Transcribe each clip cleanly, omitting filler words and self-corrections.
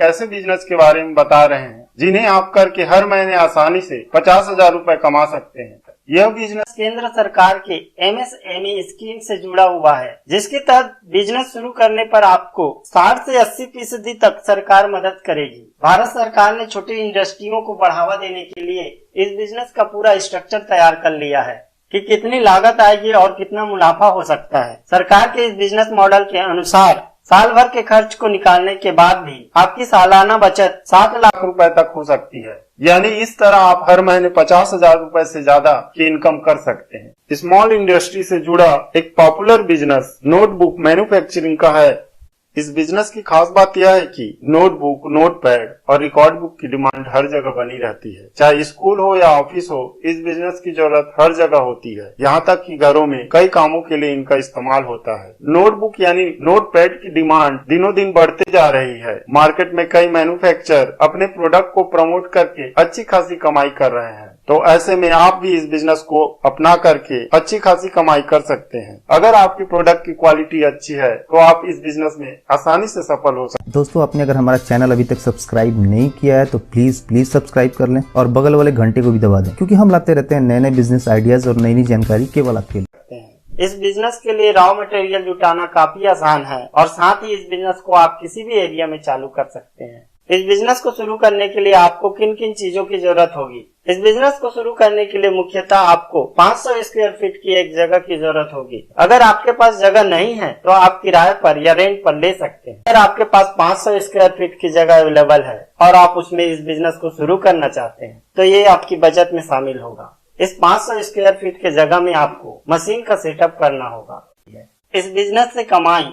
ऐसे बिजनेस के बारे में बता रहे हैं जिन्हें आप करके हर महीने आसानी से 50,000 रुपए कमा सकते हैं। यह बिजनेस केंद्र सरकार के MSME स्कीम से जुड़ा हुआ है, जिसके तहत बिजनेस शुरू करने पर आपको 60 से 80% तक सरकार मदद करेगी। भारत सरकार ने छोटी इंडस्ट्रियों को बढ़ावा देने के लिए इस बिजनेस का पूरा स्ट्रक्चर तैयार कर लिया है कि कितनी लागत आएगी और कितना मुनाफा हो सकता है। सरकार के इस बिजनेस मॉडल के अनुसार साल भर के खर्च को निकालने के बाद भी आपकी सालाना बचत 7 लाख रुपए तक हो सकती है। यानी इस तरह आप हर महीने 50,000 रुपए से ज्यादा की इनकम कर सकते हैं। स्मॉल इंडस्ट्री से जुड़ा एक पॉपुलर बिजनेस नोटबुक मैन्युफैक्चरिंग का है। इस बिजनेस की खास बात यह है कि नोटबुक, नोटपैड और रिकॉर्ड बुक की डिमांड हर जगह बनी रहती है। चाहे स्कूल हो या ऑफिस हो, इस बिजनेस की जरूरत हर जगह होती है। यहाँ तक कि घरों में कई कामों के लिए इनका इस्तेमाल होता है। नोटबुक यानी नोटपैड की डिमांड दिनों दिन बढ़ते जा रही है। मार्केट में कई मैन्युफैक्चरर अपने प्रोडक्ट को प्रमोट करके अच्छी खासी कमाई कर रहे हैं। तो ऐसे में आप भी इस बिजनेस को अपना करके अच्छी खासी कमाई कर सकते हैं। अगर आपकी प्रोडक्ट की क्वालिटी अच्छी है तो आप इस बिजनेस में आसानी से सफल हो सकते हैं। दोस्तों, आपने अगर हमारा चैनल अभी तक सब्सक्राइब नहीं किया है तो प्लीज सब्सक्राइब कर लें और बगल वाले घंटे को भी दबा दें, क्योंकि हम लाते रहते हैं नए नए बिजनेस आइडियाज और नई नई जानकारी केवल आपके लिए। इस बिजनेस के लिए रॉ मटेरियल जुटाना काफी आसान है और साथ ही इस बिजनेस को आप किसी भी एरिया में चालू कर सकते हैं। इस बिजनेस को शुरू करने के लिए आपको किन किन चीजों की जरूरत होगी? इस बिजनेस को शुरू करने के लिए मुख्यतः आपको 500 स्क्वायर फीट की एक जगह की जरूरत होगी। अगर आपके पास जगह नहीं है तो आप किराए पर या रेंट पर ले सकते हैं। अगर आपके पास 500 स्क्वायर फीट की जगह अवेलेबल है और आप उसमें इस बिजनेस को शुरू करना चाहते हैं तो ये आपकी बजट में शामिल होगा। इस 500 स्क्वायर फीट की जगह में आपको मशीन का सेटअप करना होगा। इस बिजनेस से कमाई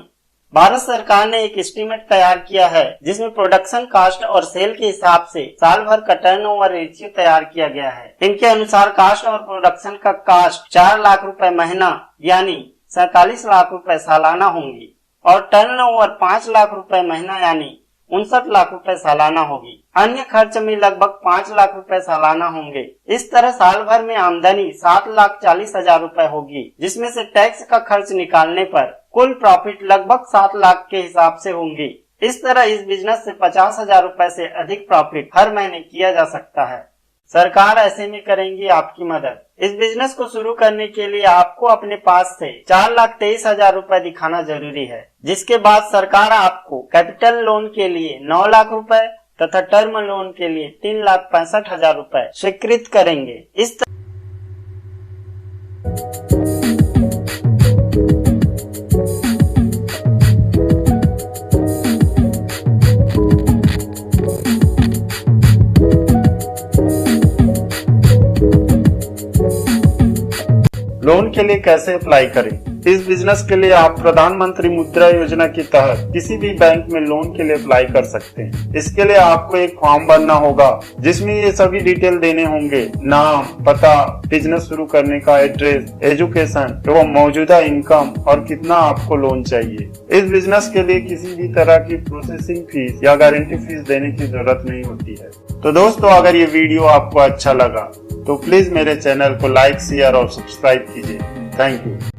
भारत सरकार ने एक एस्टीमेट तैयार किया है, जिसमें प्रोडक्शन कास्ट और सेल के हिसाब से साल भर का टर्नओवर रेशियो तैयार किया गया है। इनके अनुसार कास्ट और प्रोडक्शन का कास्ट 4 लाख रुपए महीना यानी 47 लाख रुपए सालाना होंगी और टर्नओवर 5 लाख रुपए महीना यानी 59 लाख रुपए सालाना होगी। अन्य खर्च में लगभग 5 लाख रुपए सालाना होंगे। इस तरह साल भर में आमदनी 7,40,000 रुपए होगी, जिसमें से टैक्स का खर्च निकालने पर कुल प्रॉफिट लगभग 7 लाख के हिसाब से होंगी। इस तरह इस बिजनेस से 50,000 रुपए से अधिक प्रॉफिट हर महीने किया जा सकता है। सरकार ऐसे में करेंगी आपकी मदद। इस बिजनेस को शुरू करने के लिए आपको अपने पास से 4,23,000 रुपए दिखाना जरूरी है, जिसके बाद सरकार आपको कैपिटल लोन के लिए 9 लाख रुपए तथा टर्म लोन के लिए 3,65,000 रुपए स्वीकृत करेंगे। इस लोन के लिए कैसे अप्लाई करें? इस बिजनेस के लिए आप प्रधानमंत्री मुद्रा योजना के तहत किसी भी बैंक में लोन के लिए अप्लाई कर सकते हैं। इसके लिए आपको एक फॉर्म भरना होगा, जिसमें ये सभी डिटेल देने होंगे: नाम, पता, बिजनेस शुरू करने का एड्रेस, एजुकेशन एवं मौजूदा इनकम और कितना आपको लोन चाहिए। इस बिजनेस के लिए किसी भी तरह की प्रोसेसिंग फीस या गारंटी फीस देने की जरूरत नहीं होती है। तो दोस्तों, अगर ये वीडियो आपको अच्छा लगा तो प्लीज मेरे चैनल को लाइक, शेयर और सब्सक्राइब कीजिए। Thank you.